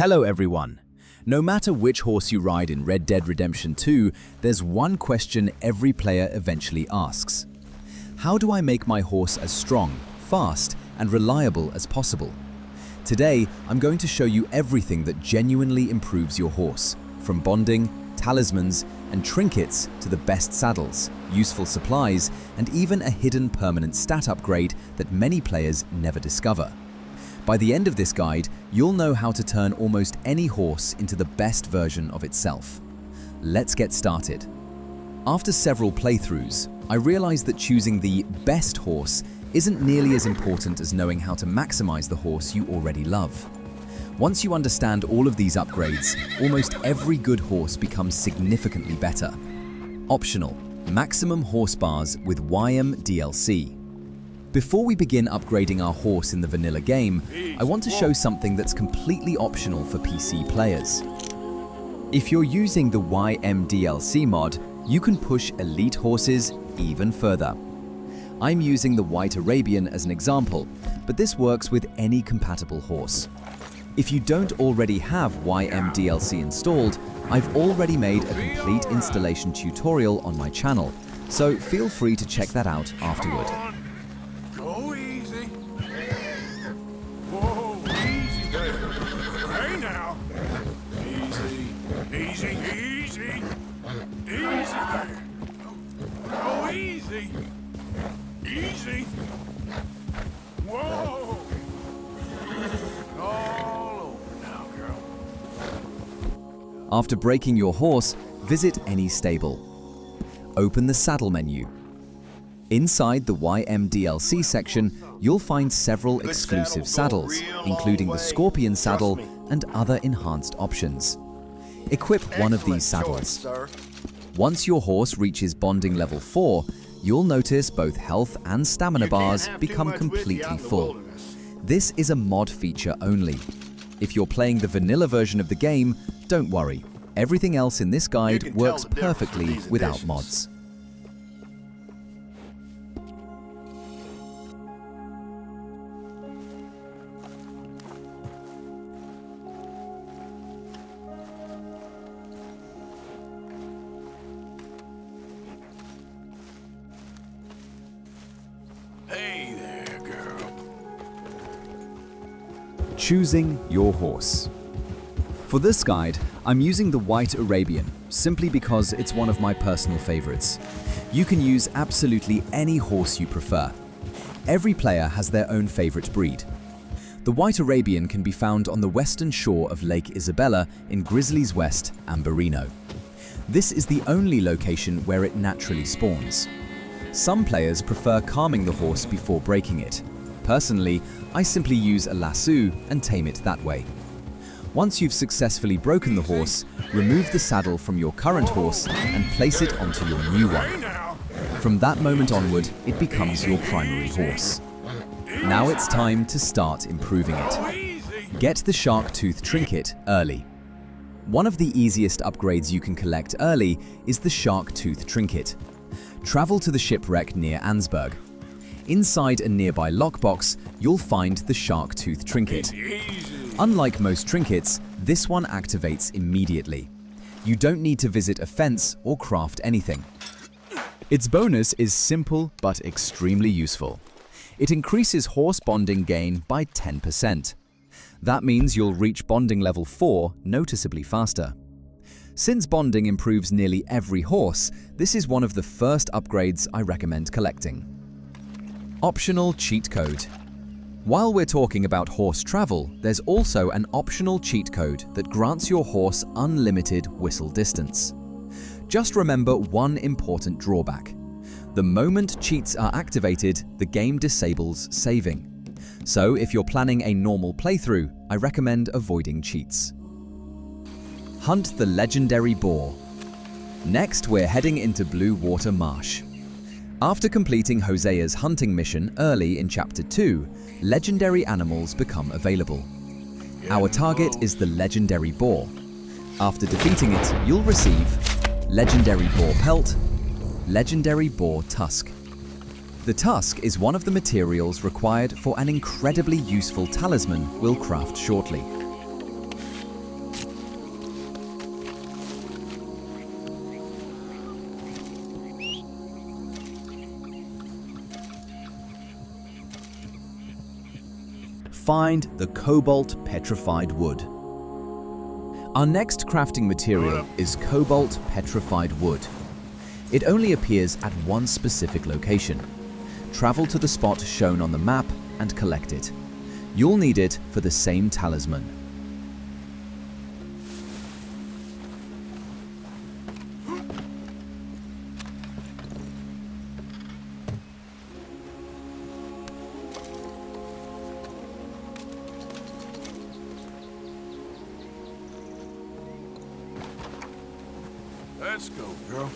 Hello everyone! No matter which horse you ride in Red Dead Redemption 2, there's one question every player eventually asks. How do I make my horse as strong, fast, and reliable as possible? Today, I'm going to show you everything that genuinely improves your horse, from bonding, talismans, and trinkets to the best saddles, useful supplies, and even a hidden permanent stat upgrade that many players never discover. By the end of this guide, you'll know how to turn almost any horse into the best version of itself. Let's get started. After several playthroughs, I realized that choosing the best horse isn't nearly as important as knowing how to maximize the horse you already love. Once you understand all of these upgrades, almost every good horse becomes significantly better. Optional: maximum horse bars with WhyEm DLC. Before we begin upgrading our horse in the vanilla game, I want to show something that's completely optional for PC players. If you're using the WhyEm DLC mod, you can push elite horses even further. I'm using the White Arabian as an example, but this works with any compatible horse. If you don't already have WhyEm DLC installed, I've already made a complete installation tutorial on my channel, so feel free to check that out afterward. Go easy. Whoa, easy there. Hey now. Easy, easy, easy. Easy there. Go easy. Easy. Whoa. All over now, girl. After breaking your horse, visit any stable. Open the saddle menu. Inside the WhyEm DLC section, you'll find several exclusive saddles, including the Scorpion saddle and other enhanced options. Equip one of these saddles. Once your horse reaches bonding level 4, you'll notice both health and stamina bars become completely full. This is a mod feature only. If you're playing the vanilla version of the game, don't worry. Everything else in this guide works perfectly without mods. Hey there, girl. Choosing your horse. For this guide, I'm using the White Arabian, simply because it's one of my personal favorites. You can use absolutely any horse you prefer. Every player has their own favorite breed. The White Arabian can be found on the western shore of Lake Isabella in Grizzly's West, Amberino. This is the only location where it naturally spawns. Some players prefer calming the horse before breaking it. Personally, I simply use a lasso and tame it that way. Once you've successfully broken the horse, remove the saddle from your current horse and place it onto your new one. From that moment onward, it becomes your primary horse. Now it's time to start improving it. Get the Shark Tooth Trinket early. One of the easiest upgrades you can collect early is the Shark Tooth Trinket. Travel to the shipwreck near Ansburg. Inside a nearby lockbox, you'll find the Shark Tooth Trinket. Unlike most trinkets, this one activates immediately. You don't need to visit a fence or craft anything. Its bonus is simple but extremely useful. It increases horse bonding gain by 10%. That means you'll reach bonding level 4 noticeably faster. Since bonding improves nearly every horse, this is one of the first upgrades I recommend collecting. Optional cheat code. While we're talking about horse travel, there's also an optional cheat code that grants your horse unlimited whistle distance. Just remember one important drawback. The moment cheats are activated, the game disables saving. So if you're planning a normal playthrough, I recommend avoiding cheats. Hunt the legendary boar. Next, we're heading into Blue Water Marsh. After completing Hosea's hunting mission early in Chapter 2, legendary animals become available. Our target is the legendary boar. After defeating it, you'll receive legendary boar Pelt, legendary boar Tusk. The Tusk is one of the materials required for an incredibly useful talisman we'll craft shortly. find the Cobalt Petrified wood. Our next crafting material is Cobalt Petrified wood. It only appears at one specific location. Travel to the spot shown on the map and collect it. You'll need it for the same talisman. Let's go, girl.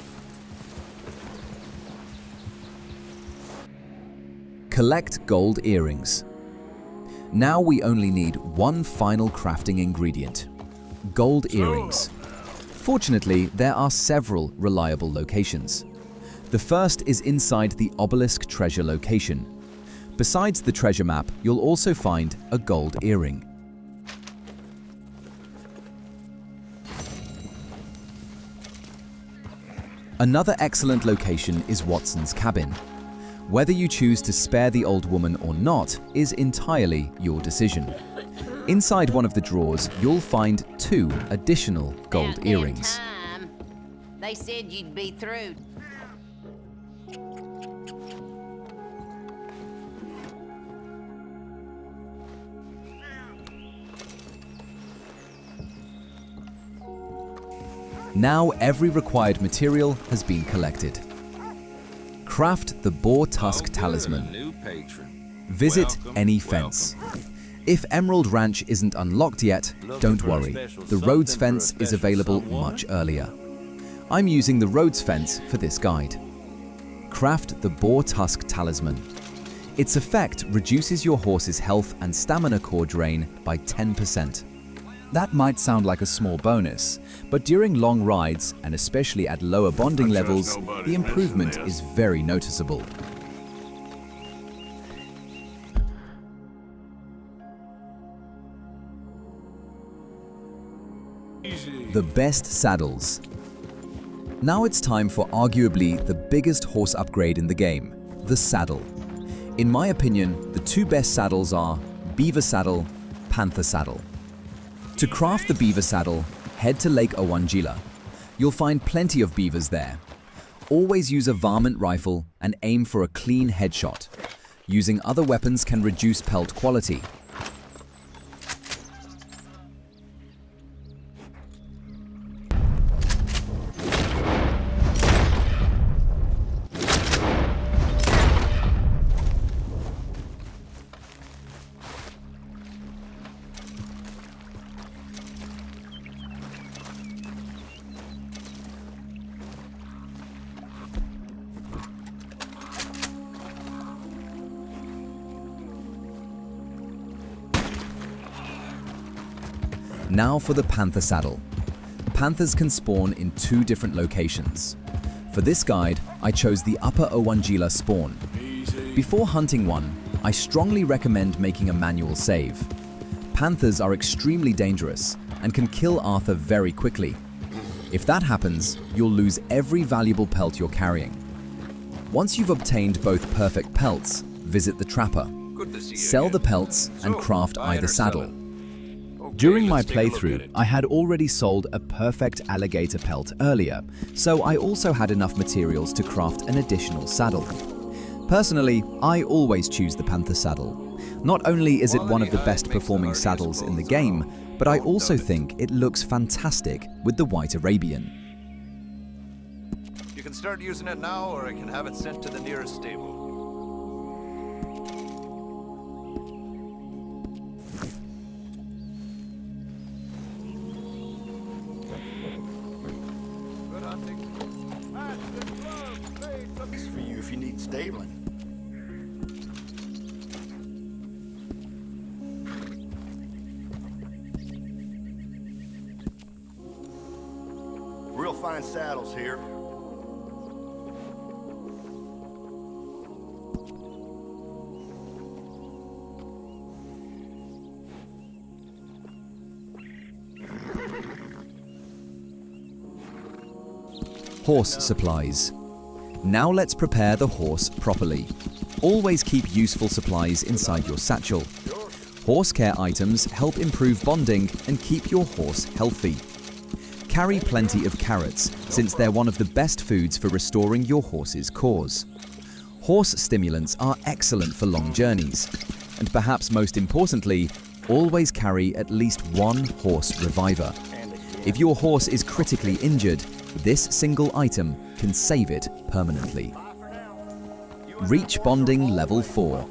Collect gold earrings. Now we only need one final crafting ingredient: gold earrings. Fortunately, there are several reliable locations. The first is inside the obelisk treasure location. Besides the treasure map, you'll also find a gold earring. Another excellent location is Watson's cabin. Whether you choose to spare the old woman or not is entirely your decision. Inside one of the drawers, you'll find 2 additional gold About earrings. damn time. They said you'd be through. Now every required material has been collected. Craft the Boar Tusk Talisman. New patron. Visit Welcome, any welcome. fence. If Emerald Ranch isn't unlocked yet, don't worry. The Roads fence is available much earlier. I'm using the Roads fence for this guide. Craft the Boar Tusk Talisman. Its effect reduces your horse's health and stamina core drain by 10%. That might sound like a small bonus, but during long rides, and especially at lower bonding levels, the improvement is very noticeable. Easy. The best saddles. Now it's time for arguably the biggest horse upgrade in the game, the saddle. In my opinion, the 2 best saddles are Beaver saddle, Panther saddle. To craft the Beaver saddle, head to Lake Owangila. You'll find plenty of beavers there. Always use a varmint rifle and aim for a clean headshot. Using other weapons can reduce pelt quality. Now for the Panther saddle. Panthers can spawn in 2 different locations. For this guide, I chose the Upper Owangila spawn. Easy. Before hunting one, I strongly recommend making a manual save. Panthers are extremely dangerous and can kill Arthur very quickly. If that happens, you'll lose every valuable pelt you're carrying. Once you've obtained both perfect pelts, visit the trapper. Good to see you Sell the again. pelts and So, craft buy it either or sell saddle. it? Okay, During my let's take a look at playthrough, it. I had already sold a perfect alligator pelt earlier, so I also had enough materials to craft an additional saddle. Personally, I always choose the Panther saddle. Not only is it one of the best performing saddles in the game, but I also think it looks fantastic with the white Arabian. You can start using it now, or I can have it sent to the nearest stable. Good hunting. This is for you if you need stabling. Real fine saddles here. Horse supplies. Now let's prepare the horse properly. Always keep useful supplies inside your satchel. Horse care items help improve bonding and keep your horse healthy. Carry plenty of carrots, since they're one of the best foods for restoring your horse's cause. Horse stimulants are excellent for long journeys. And perhaps most importantly, always carry at least one horse reviver. If your horse is critically injured, this single item can save it permanently. Reach bonding level 4.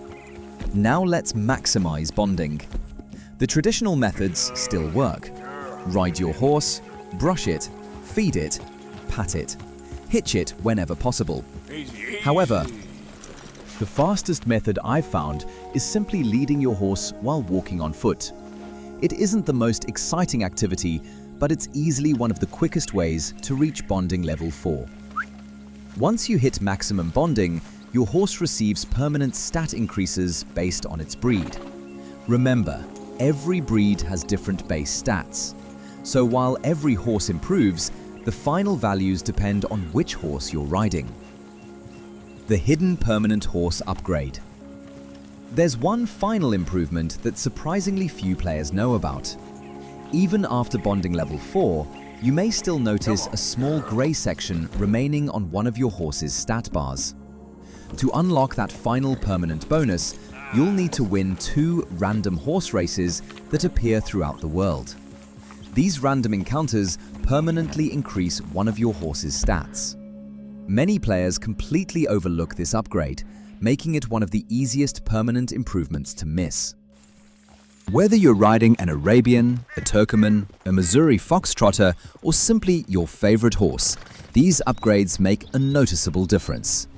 Now let's maximize bonding. The traditional methods still work. Ride your horse, brush it, feed it, pat it, hitch it whenever possible. However, the fastest method I've found is simply leading your horse while walking on foot. It isn't the most exciting activity, but it's easily one of the quickest ways to reach bonding level 4. Once you hit maximum bonding, your horse receives permanent stat increases based on its breed. Remember, every breed has different base stats. So while every horse improves, the final values depend on which horse you're riding. The hidden permanent horse upgrade. There's one final improvement that surprisingly few players know about. Even after bonding level 4, you may still notice a small grey section remaining on one of your horse's stat bars. To unlock that final permanent bonus, you'll need to win 2 random horse races that appear throughout the world. These random encounters permanently increase one of your horse's stats. Many players completely overlook this upgrade, making it one of the easiest permanent improvements to miss. Whether you're riding an Arabian, a Turkoman, a Missouri Foxtrotter, or simply your favorite horse, these upgrades make a noticeable difference.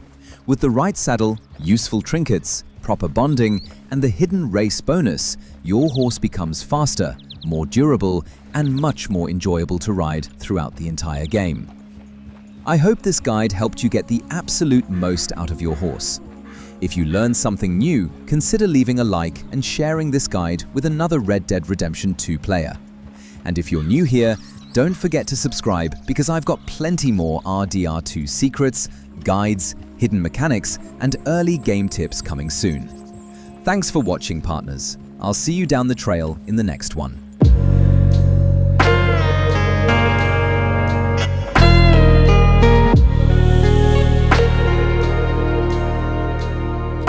With the right saddle, useful trinkets, proper bonding, and the hidden race bonus, your horse becomes faster, more durable, and much more enjoyable to ride throughout the entire game. I hope this guide helped you get the absolute most out of your horse. If you learned something new, consider leaving a like and sharing this guide with another Red Dead Redemption 2 player. And if you're new here, don't forget to subscribe because I've got plenty more RDR2 secrets, guides, hidden mechanics, and early game tips coming soon. Thanks for watching, partners. I'll see you down the trail in the next one.